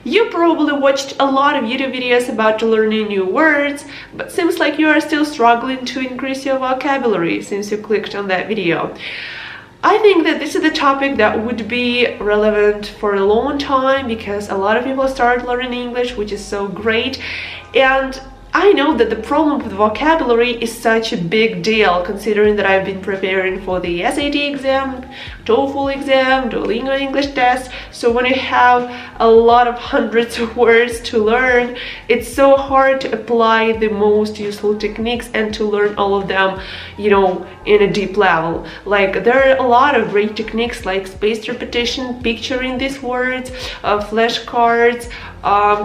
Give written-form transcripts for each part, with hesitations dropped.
You probably watched a lot of YouTube videos about learning new words, but seems like you are still struggling to increase your vocabulary since you clicked on that video. I think that this is a topic that would be relevant for a long time because a lot of people start learning English, which is so great. And I know that the problem with vocabulary is such a big deal, considering that I've been preparing for the SAT exam, TOEFL exam, Duolingo English test. So when you have a lot of hundreds of words to learn, it's so hard to apply the most useful techniques and to learn all of them, in a deep level. Like, there are a lot of great techniques like spaced repetition, picturing these words, flashcards,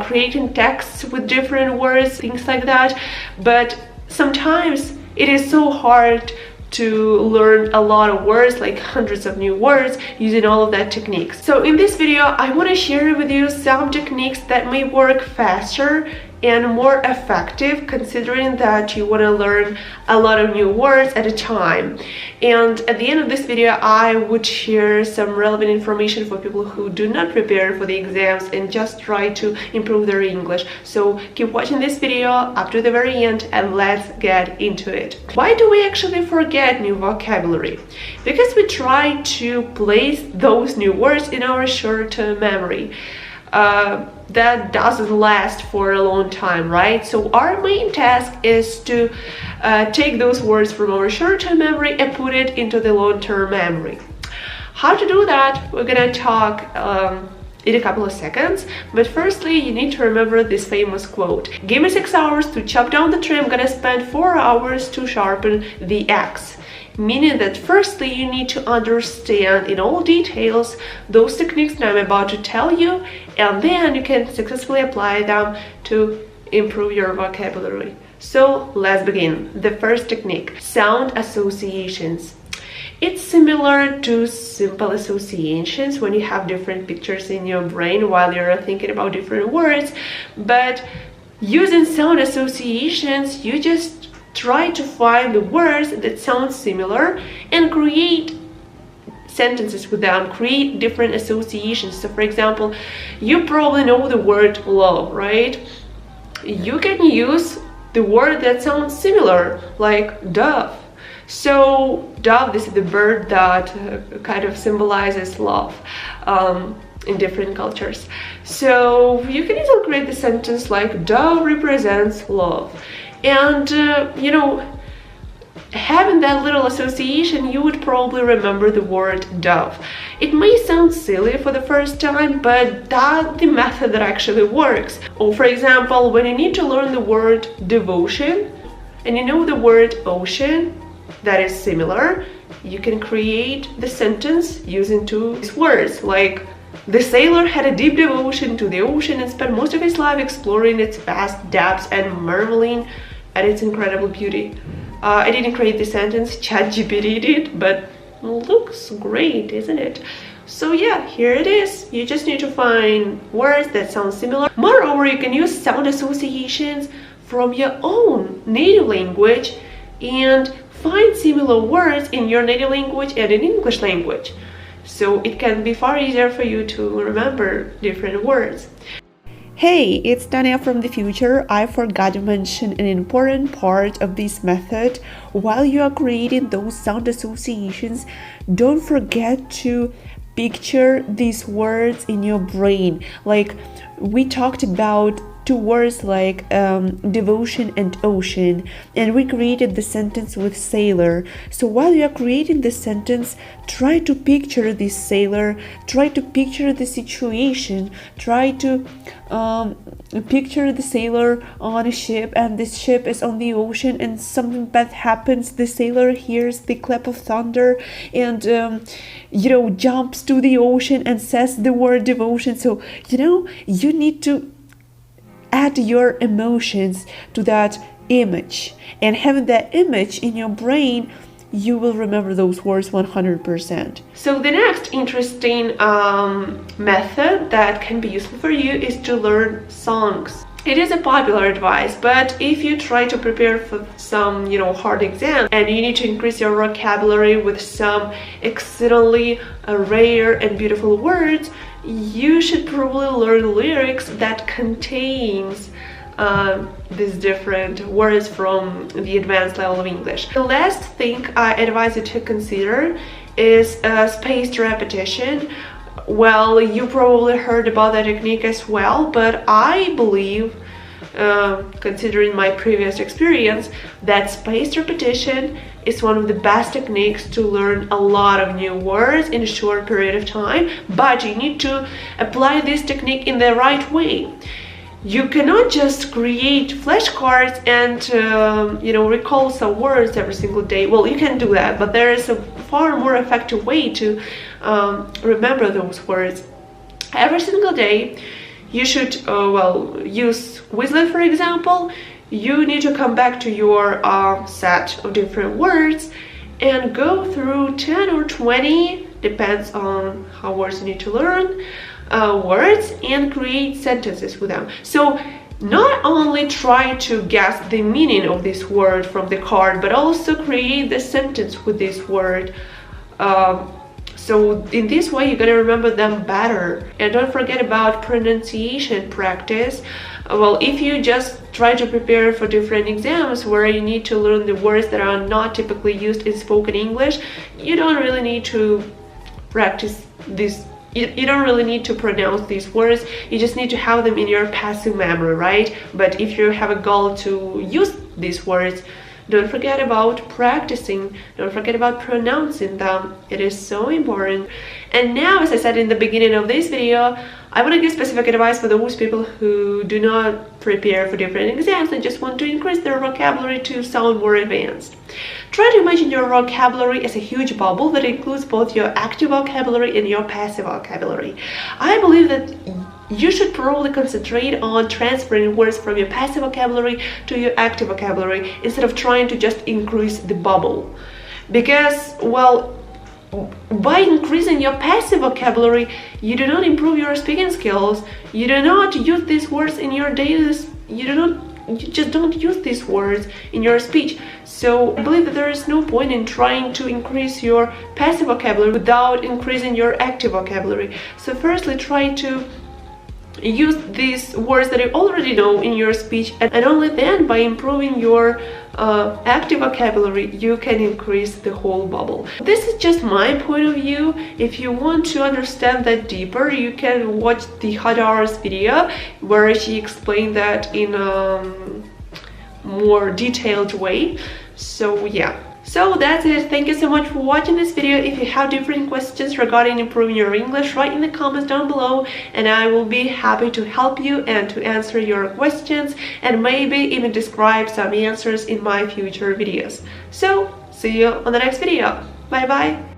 creating texts with different words, things like that. But sometimes it is so hard to learn a lot of words, like hundreds of new words, using all of that techniques. So in this video, I want to share with you some techniques that may work faster and more effective, considering that you want to learn a lot of new words at a time. And at the end of this video, I would share some relevant information for people who do not prepare for the exams and just try to improve their English. So keep watching this video up to the very end and let's get into it. Why do we actually forget new vocabulary? Because we try to place those new words in our short-term memory. That doesn't last for a long time, right? So our main task is to take those words from our short-term memory and put it into the long-term memory. How to do that, we're gonna talk in a couple of seconds, but firstly you need to remember this famous quote: give me 6 hours to chop down the tree, I'm gonna spend 4 hours to sharpen the axe. Meaning that firstly you need to understand in all details those techniques that I'm about to tell you, and then you can successfully apply them to improve your vocabulary. So let's begin. The first technique, sound associations. It's similar to simple associations when you have different pictures in your brain while you're thinking about different words, but using sound associations, you just try to find the words that sound similar and create sentences with them, create different associations. So for example, you probably know the word love, right? You can use the word that sounds similar, like dove. So dove, this is the bird that kind of symbolizes love in different cultures. So you can easily create the sentence like dove represents love. And having that little association, you would probably remember the word dove. It may sound silly for the first time, but that's the method that actually works. Or for example, when you need to learn the word devotion and you know the word ocean that is similar, you can create the sentence using two words, like the sailor had a deep devotion to the ocean and spent most of his life exploring its vast depths and marveling at its incredible beauty. I didn't create the sentence, ChatGPT did, but looks great, isn't it? So yeah, here it is. You just need to find words that sound similar. Moreover, you can use sound associations from your own native language and find similar words in your native language and in English language. So it can be far easier for you to remember different words. Hey, it's Tanya from the future. I forgot to mention an important part of this method. While you are creating those sound associations, don't forget to picture these words in your brain. Like we talked about two words like devotion and ocean, and we created the sentence with sailor. So while you are creating the sentence, try to picture this sailor, try to picture the situation, try to picture the sailor on a ship, and this ship is on the ocean and something bad happens. The sailor hears the clap of thunder and jumps to the ocean and says the word devotion. So you need to add your emotions to that image, and having that image in your brain, you will remember those words 100%. So the next interesting method that can be useful for you is to learn songs. It is a popular advice, but if you try to prepare for some, hard exam and you need to increase your vocabulary with some exceedingly rare and beautiful words, you should probably learn lyrics that contains these different words from the advanced level of English. The last thing I advise you to consider is spaced repetition. Well, you probably heard about that technique as well, but I believe, considering my previous experience, that spaced repetition is one of the best techniques to learn a lot of new words in a short period of time, but you need to apply this technique in the right way. You cannot just create flashcards and recall some words every single day. Well, you can do that, but there is a far more effective way to remember those words. Every single day you should use Quizlet, for example. You need to come back to your set of different words and go through 10 or 20, depends on how words you need to learn, words, and create sentences with them. So not only try to guess the meaning of this word from the card, but also create the sentence with this word. So in this way you're gonna remember them better. And don't forget about pronunciation practice. Well, if you just try to prepare for different exams where you need to learn the words that are not typically used in spoken English, you don't really need to practice this. You don't really need to pronounce these words. You just need to have them in your passive memory, right? But if you have a goal to use these words, don't forget about practicing. Don't forget about pronouncing them. It is so important. And now, as I said in the beginning of this video, I want to give specific advice for those people who do not prepare for different exams and just want to increase their vocabulary to sound more advanced. Try to imagine your vocabulary as a huge bubble that includes both your active vocabulary and your passive vocabulary. I believe that you should probably concentrate on transferring words from your passive vocabulary to your active vocabulary instead of trying to just increase the bubble. Because, well, by increasing your passive vocabulary, you do not improve your speaking skills. You do not use these words in your daily, you just don't use these words in your speech. So I believe that there is no point in trying to increase your passive vocabulary without increasing your active vocabulary. So firstly, try to use these words that you already know in your speech, and only then, by improving your active vocabulary, you can increase the whole bubble. This is just my point of view. If you want to understand that deeper, you can watch the Hadar's video where she explained that in a more detailed way. So yeah. So that's it. Thank you so much for watching this video. If you have different questions regarding improving your English, write in the comments down below and I will be happy to help you and to answer your questions and maybe even describe some answers in my future videos. So see you on the next video. Bye bye.